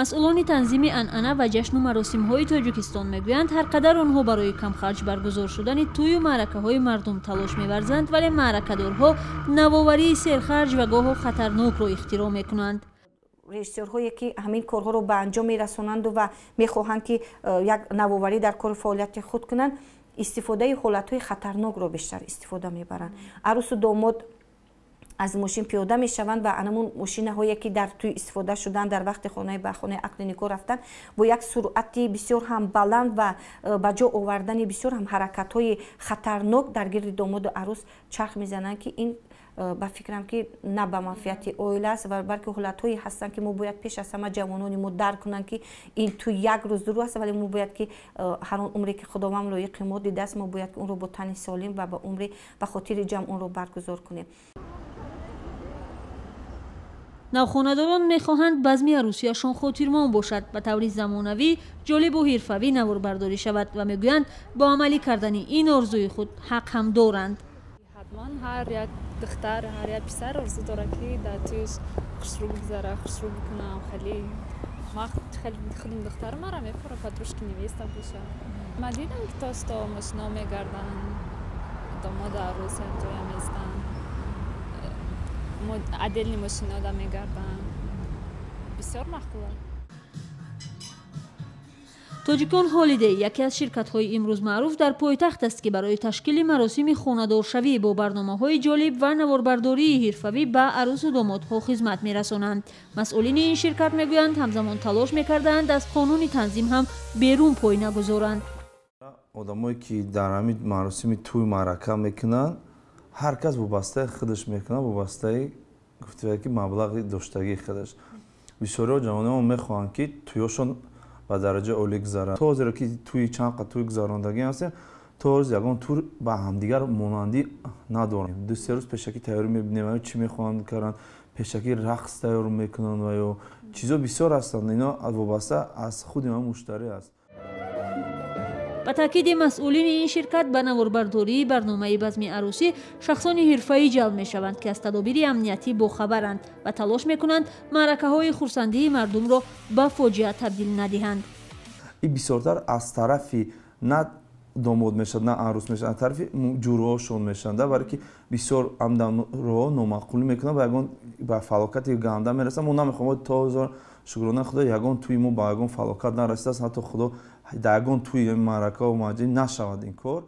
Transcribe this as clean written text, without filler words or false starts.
масъулони танзими анъана ва ҷашну маросимҳои тоҷикистон мегӯянд ҳар қадар онҳо барои камхарҷ баргузор шудани тӯю маъракаҳои мардум талош меварзанд, вале маъракадорҳо навоварии серхарҷ ва гоҳо хатарнокро ихтироъ мекунанд. режиссёрҳое ки ҳамин корҳоро ба анҷом мерасонанду ва мехоҳанд ки як навоварӣ дар кори фаъолияти худ кунанд, истифодаи ҳолатҳои хатарнокро бештар истифода мебаранд. арӯсу домод аз мошин пиёда мешаванд ва анамун мошинаҳое ки дар тӯй истифода шуданд дар вақти хонаи ба хонаи ақди никоҳ рафтан бо як суръати бисёр ҳам баланд ва ба ҷо овардани бисёр ҳам ҳаракатҳои хатарнок дар гирди домоду арӯс чарх мезананд ки ин ба фикрам ки на ба манфиати оила аст ва балки ҳолатҳое ҳастанд ки мо бояд пеш аз ҳама ҷавонони мо дарк кунанд ки ин ту як рӯз ду рӯз аст, вале мо бояд ки ҳар он умре ки худованд лоиқи мо дидааст, мо бояд ки онро бо тани солим ва ба умри ба хотири ҷамъ онро баргузор кунем. навхонадорон мехоҳанд базми арӯсиашон хотирмон бошад, ба таври замонавӣ, ҷолибу ҳирфавӣ наворбардорӣ шавад ва мегӯянд бо амалӣ кардани ин орзуи худ ҳақ ҳам доранд. ҳатман ҳар як духтар, ҳар як писар орзу дорад ки дар тӯйш хушрӯ бигзара, хушрӯ бикунам. ман худам духтармара мепурам подружки невеста боша. Ман дидам ки то мошино мегарданд, домоду арӯс ҳамҷоя меистанд, отдельни машинода мегарданд. бисёр мақбул. тоҷикон ҳолидей яке аз ширкатҳои имрӯз маъруф дар пойтахт аст ки барои ташкили маросими хонадоршавӣ бо барномаҳои ҷолиб ва наворбардории ҳирфавӣ ба арӯсу домодҳо хизмат мерасонанд. масъулини ин ширкат мегӯянд ҳамзамон талош мекардаанд аз қонуни танзим ҳам берун пой нагузоранд. одамое ки дар ҳамин маросими тӯй маърака мекунанд, ҳар кас вобастаи худаш мекунад, вобастаи гуфтаи ки маблағи доштагии худаш. бисёриҳо ҷавонони мехоҳанд ки тӯйҳошон ба дараҷаи олӣ гузарад. то ҳозиро ки тӯи чанд қад тӯй гузарондагӣ ҳастем, то ҳоз ягон тур ба ҳамдигар монандӣ надорем. ду-се рӯз пешакӣ тайёрӣ мебинем, чӣ мехоҳанд кардан, пешакӣ рақс тайёр мекунанд ва ё чизо бисёр ҳастанд. ино вобаста аз худи ман муштарӣ аст. ба таъкиди масъулини ин ширкат, ба наворбардории барномаи базми арӯсӣ шахсони ҳирфаӣ ҷалб мешаванд ки аз тадобири амниятӣ бохабаранд ва талош мекунанд маъракаҳои хурсандии мардумро ба фоҷиа табдил надиҳанд. ин бисёртар аз тарафи на домод мешавад, на арӯс мешавад, аз тарафи ҷурӯҳошон мешаванд, баре ки бисёр амдамроҳо номаъқулӣ мекунанд ва ягон ба фалокати ганда мерасанд. мо намехоҳем то ҳозор шукрона худо ягон тӯи мо ба ягон фалокат нарасидааст, ҳатто худо дар ягон тӯи маъракаҳо маҷлис нашавад ин кор.